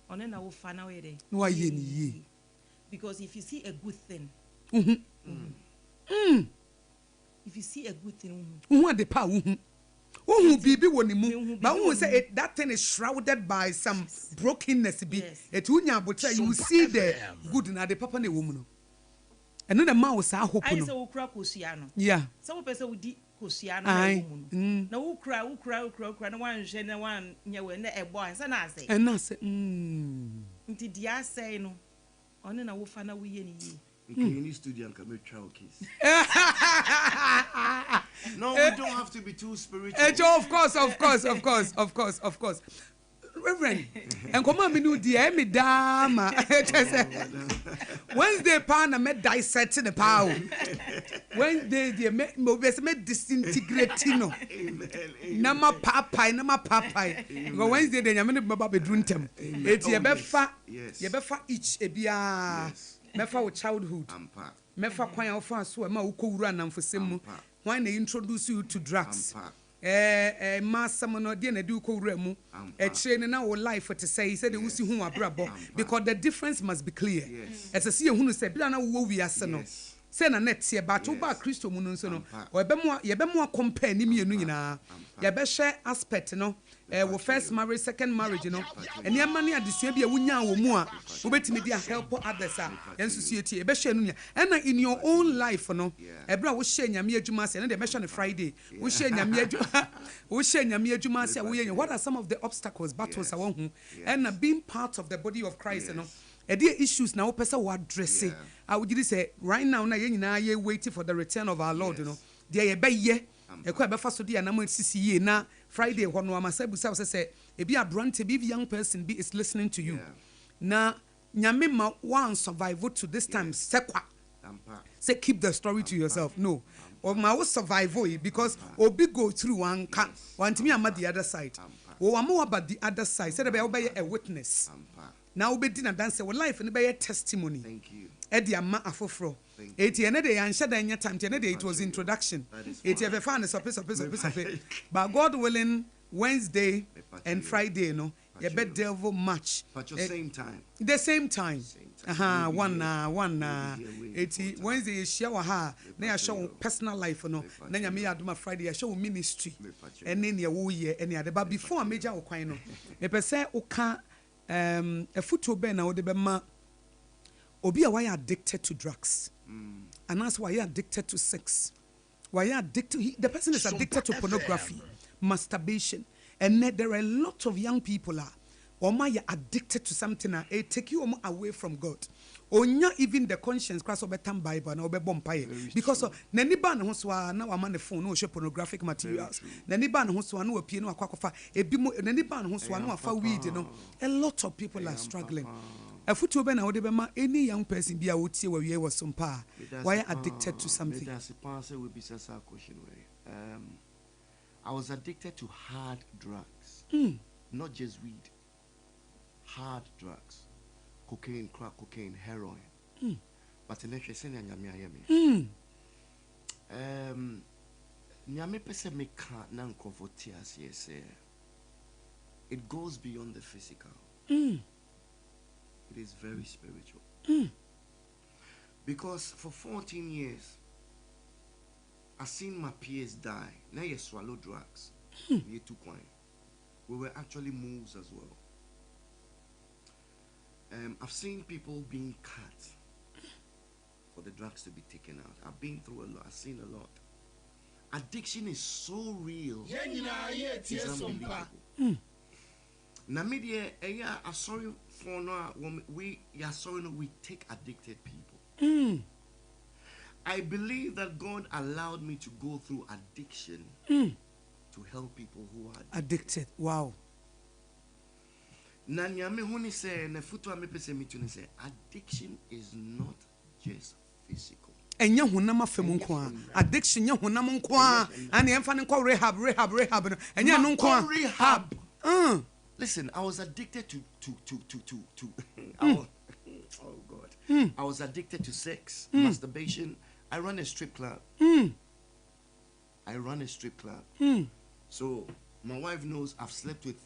[SPEAKER 3] On an hour fan away.
[SPEAKER 1] No, ye.
[SPEAKER 3] Because if you see a good thing, if you see a good thing,
[SPEAKER 1] who are the power? Who be one move, but who say that thing is shrouded by some brokenness. Be it you see the good in the papa and the woman. And then the mouse are hoping.
[SPEAKER 3] I saw Cracusiano.
[SPEAKER 1] Yeah.
[SPEAKER 3] Some person would di Cosiano. No, who cry, no one, Jenna one, a boy, and I say,
[SPEAKER 1] and I say,
[SPEAKER 3] Inti dia say no, on an hour fan away.
[SPEAKER 2] In this studio, and commit trial case. No, we don't have to be too spiritual.
[SPEAKER 1] Of course. Reverend, and come on, me no dear, me dama. Wednesday, pan and me dissecting the power. Wednesday, dear, me disintegrating. Nama papai. Go Wednesday, then you mean Baba bedroom tem. It's your befa each a bia. Mefa with childhood. Mefa kwanya ofa so ma ukowura na mfosem. When they introduce you to drugs. Master no dey na di ukowura mu. Train na wo life to say said they see hu abrabo because the difference must be clear. As I see ehunu say bia na wo wiase no. Say na net ye ba to ba Kristo mu no so no. Ye be mo compare ni mienu nyina. Ye be share aspect no. Wo first marriage, second marriage, you know. And your money at the same be a wunya wo mu a wo betimi dia help others a yen society e be share no nya. And in your own life no, e bra wo share nyame adwuma se na de be share no Friday. Wo share nyame adwuma. Wo share nyame adwuma se wo ye. What are some of the obstacles, battles awon hu? And being part of the body of Christ, you know. E dey issues na wo pesa wo address. I would say right now na ye nyina ye waiting for the return of our Lord, you know. There ye be ye ekwa be fa so dia na mo sisi ye na Friday hono amasabusa say e be abrante be young person be is listening to you. Na nyame ma one survival to this time sekwa. Say keep the story to yourself. No. Or ma wo survival because obi go through one can want me am the other side. O am about the other side. Say be a witness. Now be din dance we life and be a testimony.
[SPEAKER 2] Thank you.
[SPEAKER 1] Edi ama afofro. Eti ene de yan shada nya time ene de it was introduction. Eti ever fan so but God willing Wednesday and Friday no you bet devil match
[SPEAKER 2] but your same time.
[SPEAKER 1] The same time. One eti Wednesday you share ha na ya show personal life no na nya me aduma Friday ya show ministry ene ne wo ye ene ade ba before major okwan no me pese oka a photo be na wo de be ma obi a why addicted to drugs and that's why you're addicted to sex, why you're addicted the person is addicted to pornography, masturbation, and there are a lot of young people are Oma you addicted to something and it take you away from God. Onya even the conscience class of betam Bible na obebompaye because nani ba ne ho so na wa ma ne phone no show pornographic materials. Nani ba ne ho so na opie no akwakofa ebi mo nani ba ne ho so na afa weed no. A lot of people are struggling. Afutu be na wode be ma any young person be a wotie wa wie was sompa. Why addicted to something?
[SPEAKER 2] I was addicted to hard drugs. Not just weed. Hard drugs. Cocaine, crack cocaine, heroin. But in actually saying nyame pese me can't na nkofotias yes. It goes beyond the physical. It is very spiritual. Because for 14 years I seen my peers die. Now you swallow drugs. You took wine. We were actually moves as well. I've seen people being cut for the drugs to be taken out. I've been through a lot. I've seen a lot. Addiction is so real. It's unbelievable. Now, media, I'm sorry for no. We take addicted people. I believe that God allowed me to go through addiction to help people who are
[SPEAKER 1] addicted. Wow.
[SPEAKER 2] Addiction is not just physical.
[SPEAKER 1] Enya hunama femu nko addiction nya hunama nko and emfa nko rehab enya no nko
[SPEAKER 2] rehab. Listen, I was addicted to oh God. I was addicted to sex, masturbation. I run a strip club. So my wife knows I've slept with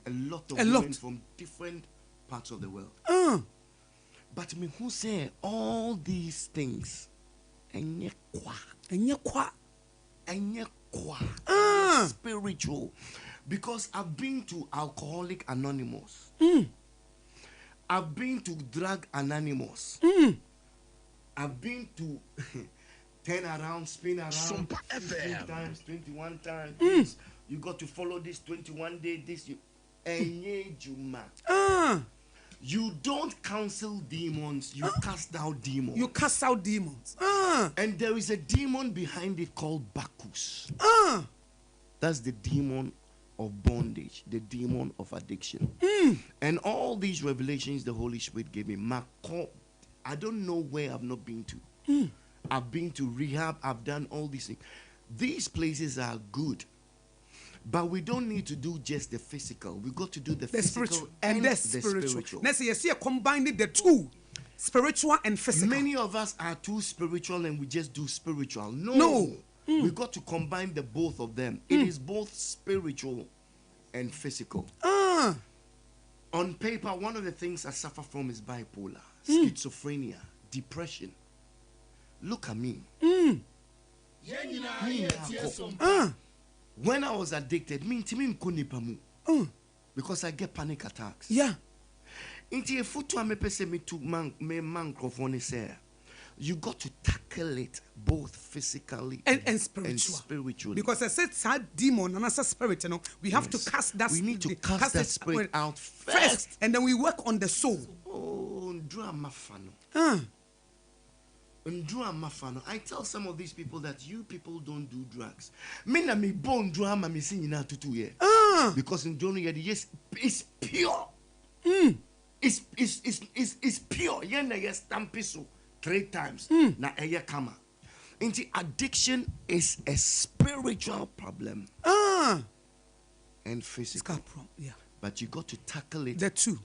[SPEAKER 2] a lot of women from different parts of the world. But me who say all these things spiritual, because I've been to Alcoholic Anonymous. I've been to Drug Anonymous. I've been to turn around, spin around,
[SPEAKER 4] SOMPA
[SPEAKER 2] 15 times, 21 times. You got to follow this 21 day, this you. You don't counsel demons, you cast out demons.
[SPEAKER 1] You cast out demons.
[SPEAKER 2] And there is a demon behind it called Bacchus. That's the demon of bondage, the demon of addiction. And all these revelations the Holy Spirit gave me. I don't know where I've not been to. I've been to rehab, I've done all these things. These places are good. But we don't need to do just the physical. We got to do the physical
[SPEAKER 1] spiritual and the spiritual. Let's say you see combining the two, spiritual and physical.
[SPEAKER 2] Many of us are too spiritual and we just do spiritual. No. We got to combine the both of them. It is both spiritual and physical. On paper, one of the things I suffer from is bipolar, schizophrenia, depression. Look at me. When I was addicted, because I get panic attacks.
[SPEAKER 1] Yeah.
[SPEAKER 2] You got to tackle it both physically
[SPEAKER 1] and spiritually. Because I said sad demon and as a spirit, you know, we have to cast that.
[SPEAKER 2] We need to cast that spirit out first,
[SPEAKER 1] and then we work on the soul.
[SPEAKER 2] Oh, drama fan. I tell some of these people that you people don't do drugs. Me born drama me sing na tutu here. Because in Johnny yes, it's pure. It's pure. Yena yes stampiso 3 times. Na eya kama. Inti addiction is a spiritual problem. And physical.
[SPEAKER 1] Yeah.
[SPEAKER 2] But you got to tackle it.
[SPEAKER 1] The two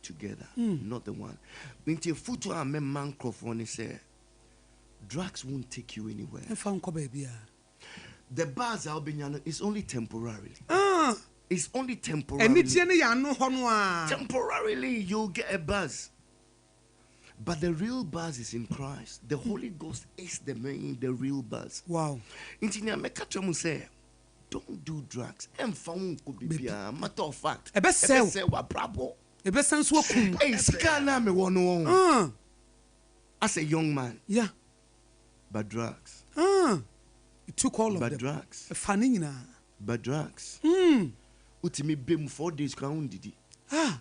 [SPEAKER 2] together, not the one. Inti futu a me microphone say. Drugs won't take you anywhere. The buzz is only temporarily. It's only temporarily. Temporarily, you'll get a buzz. But the real buzz is in Christ. The Holy Ghost is the real buzz.
[SPEAKER 1] Wow.
[SPEAKER 2] Say, don't do drugs. Matter of fact. As a young man.
[SPEAKER 1] Yeah.
[SPEAKER 2] But drugs.
[SPEAKER 1] You took all of them.
[SPEAKER 2] Drugs.
[SPEAKER 1] Funny.
[SPEAKER 2] But drugs. Utimi bem 4 days crown didi.
[SPEAKER 1] Ah.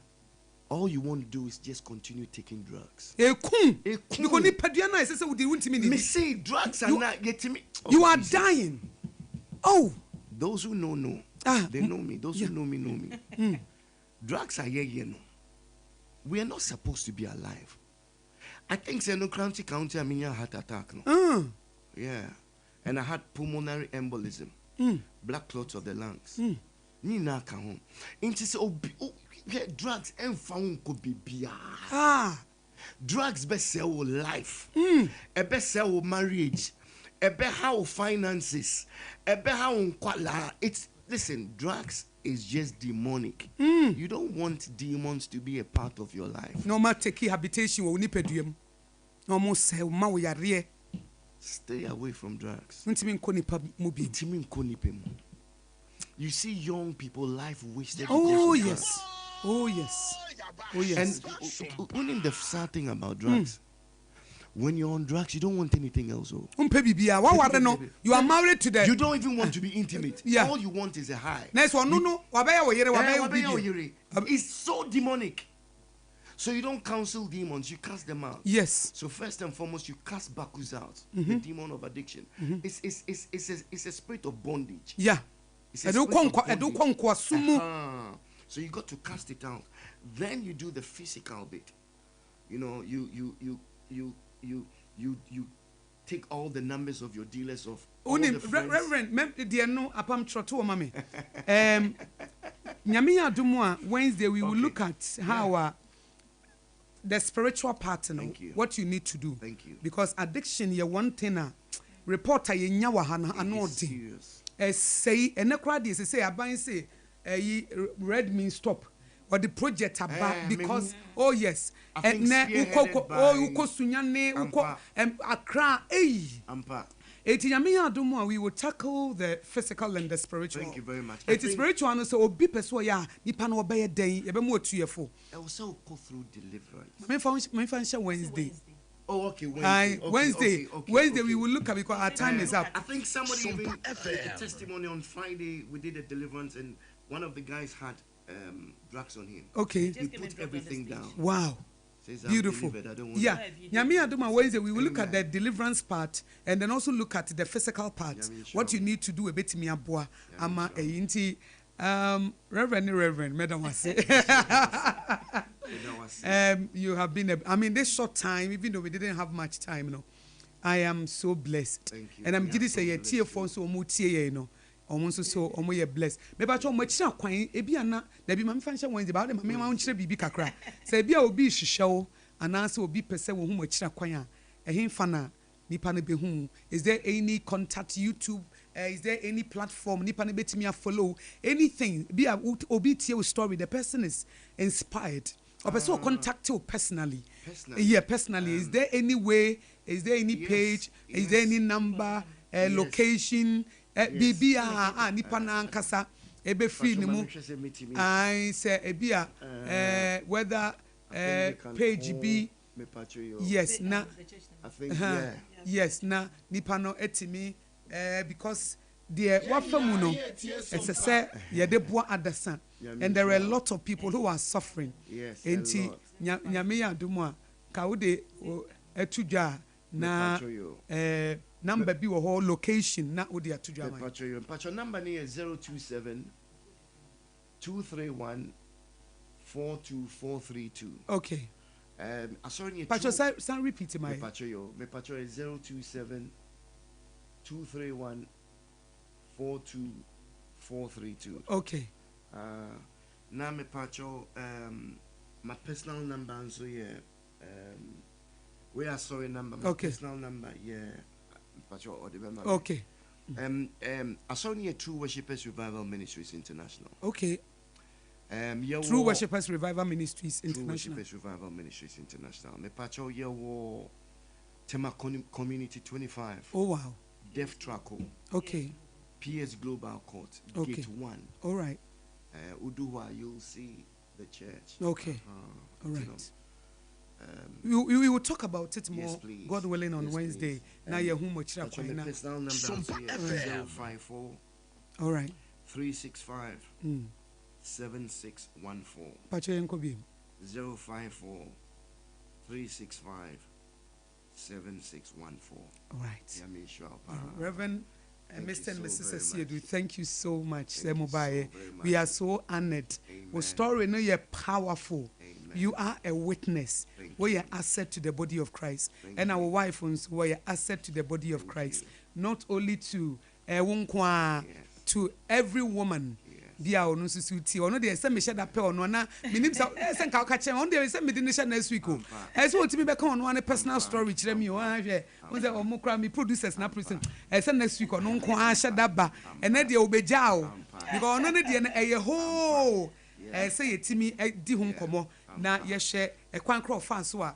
[SPEAKER 2] All you want to do is just continue taking drugs.
[SPEAKER 1] Because ni paduana is say we won't
[SPEAKER 2] Me say drugs are not getting me.
[SPEAKER 1] You are dying. Oh.
[SPEAKER 2] Those who know. They know me. Those who know me. Drugs are here, no. We are not supposed to be alive. I think say no county I mean heart attack no. Yeah. And I had pulmonary embolism. Black clots of the lungs. Ni na ka home. Inti say drugs and found could be bia. Drugs best sell life. A best sell marriage. A best how finances. A best how kwala. It's listen, drugs is just demonic. You don't want demons to be a part of your life.
[SPEAKER 1] No matter take habitation or nipeduem. No more sell ma we are.
[SPEAKER 2] Stay away from drugs. You see young people life wasted.
[SPEAKER 1] Oh yes. Oh yes. Oh yes.
[SPEAKER 2] And only the sad thing about drugs. When you're on drugs, you don't want anything else. You
[SPEAKER 1] are married to them.
[SPEAKER 2] You don't even want to be intimate.
[SPEAKER 1] Yeah.
[SPEAKER 2] All you want is a high.
[SPEAKER 1] Next one, no.
[SPEAKER 2] It's so demonic. So you don't counsel demons, you cast them out.
[SPEAKER 1] Yes.
[SPEAKER 2] So first and foremost, you cast Bakus out, the demon of addiction. It's a spirit of bondage.
[SPEAKER 1] Yeah.
[SPEAKER 2] It's a spirit of bondage. So you got to cast it out. Then you do the physical bit. You know, you take all the numbers of your dealers of all the friends.
[SPEAKER 1] Reverend, dear no apam troto mami. Nyamiya Dumwa Wednesday we will look at how the spiritual part, what you need to do.
[SPEAKER 2] Thank you.
[SPEAKER 1] Because addiction, you one thing. Reporter, you nyawa hana anodi. Say, and the crowd is say, I say, red means stop. Or the project about because oh yes, and uko sunyane uko akra
[SPEAKER 2] Ampa.
[SPEAKER 1] We will tackle the physical and the spiritual.
[SPEAKER 2] Thank you very much.
[SPEAKER 1] It is spiritual and so obi person ya nipa no obey day e be mo atuyefo.
[SPEAKER 2] I will also go through deliverance.
[SPEAKER 1] Me fan Wednesday.
[SPEAKER 2] Oh, okay, Wednesday.
[SPEAKER 1] Wednesday we will look at because our time is up.
[SPEAKER 2] I think somebody even a testimony on Friday. We did a deliverance and one of the guys had drugs on him.
[SPEAKER 1] Okay.
[SPEAKER 2] He put everything down.
[SPEAKER 1] Wow. Beautiful. Yeah. Nyame Adoma Wednesday we will look at the deliverance part and then also look at the physical part. What you need to do a bit me aboa ama eyinti Reverend Madam was you have been this short time, even though we didn't have much time, I am so blessed.
[SPEAKER 2] Thank you.
[SPEAKER 1] And I'm giddy say a tear phone so mutie, almost so blessed. Maybe I told much kwan ebiana there be my function Wednesday about them my own bibi kakra. Say bia obi show and answer obi pese wo hu much kwan a him fana nipa ne behu. Is there any contact YouTube? Is there any platform nipa ne betimi follow anything? Be a obi tie story the person is inspired. Or person contact you personally. Yeah, personally. Is there any way? Is there any page? Yes. Is there any number? Location? Bibia nipa na nkasa ebe free ni mu. I say ebia whether page B. Yes na.
[SPEAKER 2] I think
[SPEAKER 1] yes na nipa no etimi because the wafamu no it's a say ye de boa adasa and there are a lot of people who are suffering.
[SPEAKER 2] Yes.
[SPEAKER 1] Enti nyame ya adumu a ka wo de etudwa na number bi wo ho location na wo de atudwa man.
[SPEAKER 2] Patcho number ni is 027 231 42432.
[SPEAKER 1] Okay.
[SPEAKER 2] Sorry,
[SPEAKER 1] Patcho say repeat my.
[SPEAKER 2] Patcho is 027 231 42432.
[SPEAKER 1] Okay.
[SPEAKER 2] Now me Patcho my personal number and so yeah we are sorry number my personal number Patcho or the
[SPEAKER 1] okay.
[SPEAKER 2] I saw near True Worshippers Revival Ministries International.
[SPEAKER 1] Okay. True Worshippers Revival Ministries International.
[SPEAKER 2] True Worshippers Revival Ministries International. Me Patcho ye wo Tema Community 25.
[SPEAKER 1] Oh wow.
[SPEAKER 2] Deaf Traco.
[SPEAKER 1] Okay.
[SPEAKER 2] PS Global Court.
[SPEAKER 1] Okay.
[SPEAKER 2] Gate 1.
[SPEAKER 1] All right.
[SPEAKER 2] Uduwa, you'll see the church.
[SPEAKER 1] Okay. All right. We will talk about it more,
[SPEAKER 2] yes,
[SPEAKER 1] God willing, on Wednesday. Now you're home with
[SPEAKER 2] SOMPA 054.
[SPEAKER 1] All right.
[SPEAKER 2] 365 7614.
[SPEAKER 1] Pacho yenko bi.
[SPEAKER 2] 054 365 7614.
[SPEAKER 1] All right.
[SPEAKER 2] MgsmåBORṟA.
[SPEAKER 1] Reverend Mr. and Mrs. Asiedu, thank you so much.
[SPEAKER 2] Very
[SPEAKER 1] We
[SPEAKER 2] much.
[SPEAKER 1] are so honored.
[SPEAKER 2] Amen.
[SPEAKER 1] Your story, no, you're powerful.
[SPEAKER 2] Amen.
[SPEAKER 1] You are a witness.
[SPEAKER 2] Thank
[SPEAKER 1] We are asset to the body of Christ.
[SPEAKER 2] Thank
[SPEAKER 1] And
[SPEAKER 2] you.
[SPEAKER 1] our wife, we are asset to the body of
[SPEAKER 2] Thank
[SPEAKER 1] Christ.
[SPEAKER 2] you.
[SPEAKER 1] Not only to to every woman. Dia onu susuti onu de se me sheda pe onu na minim se nka ka che onu de se me din sheda next week o e se otimi be ka onu an personal story kire me o ahwe on say omo kra me producers na person e se next week onu nko a sheda ba e na de obeja o because onu ne de na e ye ho e se yetimi di ho nkomo na ye hwe e kwan kro fa so a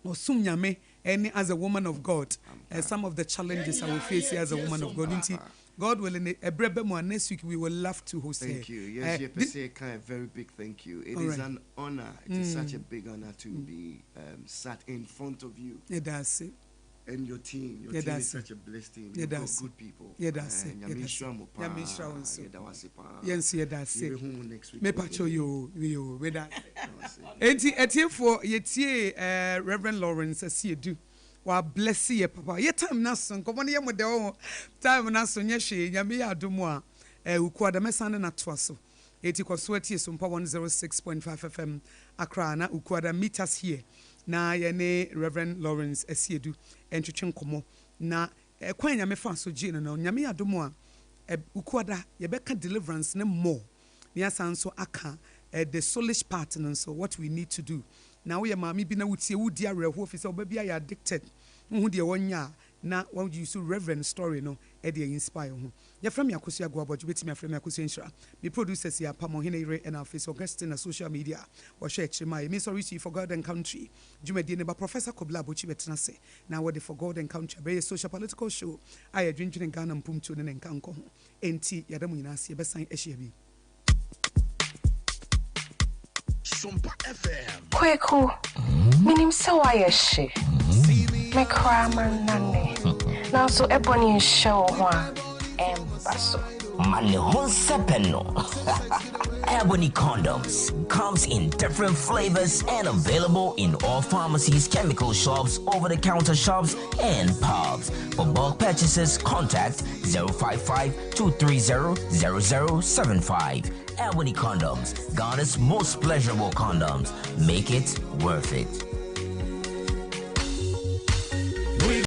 [SPEAKER 1] osum nyame any as a woman of God some of the challenges I will face here as a woman of God. God willing, next week we will love to host her.
[SPEAKER 2] Thank you. Yes, a very big thank you. It is an honor. It is such a big honor to be sat in front of you.
[SPEAKER 1] Yeah, that's it.
[SPEAKER 2] And your team. Your team is such a blessed team.
[SPEAKER 1] Yeah,
[SPEAKER 2] You've got
[SPEAKER 1] that's
[SPEAKER 2] good people.
[SPEAKER 1] Yeah, that's it.
[SPEAKER 2] Yes,
[SPEAKER 1] Me pacho you with that. Enti for yetie Reverend Lawrence Asiedu. Wa bless ye papa. Ye time na so nkomo ne ye mo de wo. Time na so nye hwe nyame ya adomu a ukuada mesane na to so. Eti kwaso ati SOMPA 106.5 FM Accra na ukuada meet us here. Na ye ne Reverend Lawrence Asiedu entwetwe nkomo na kwan nyame fa so gi no nyame ya adomu a ukuada ye beka deliverance ne more. Ne asan so aka the soulish part and so what we need to do. Now we are mammy be na wutie wudi areho fi say obabi are addicted. Hu de wonya na what you so reverend story no e de inspire ho. Ya from AKOSUA ABOAGYE betimi afrem AKOSUA Nshira. Me producers here MgsmåBORṟA and our face Augustine na social media. Wa share chima me sorry to for God and country. Jumedi ne ba Professor Kobla Bochi betena se. Na we de for God and country be a social political show. I adwindwene Ghana mpumtu ne nka nko ho. Enti yadamu nyina se be san ehia bi.
[SPEAKER 4] SOMPA FM.
[SPEAKER 5] Kweku, minim se waye she. Me cry man nane. Now so ebony show one embasso.
[SPEAKER 4] Mane honsepeno. Ebony condoms comes in different flavors and available in all pharmacies, chemical shops, over-the-counter shops, and pubs. For bulk purchases, contact 055-230-0075. Ebony condoms, Ghana's most pleasurable condoms. Make it worth it.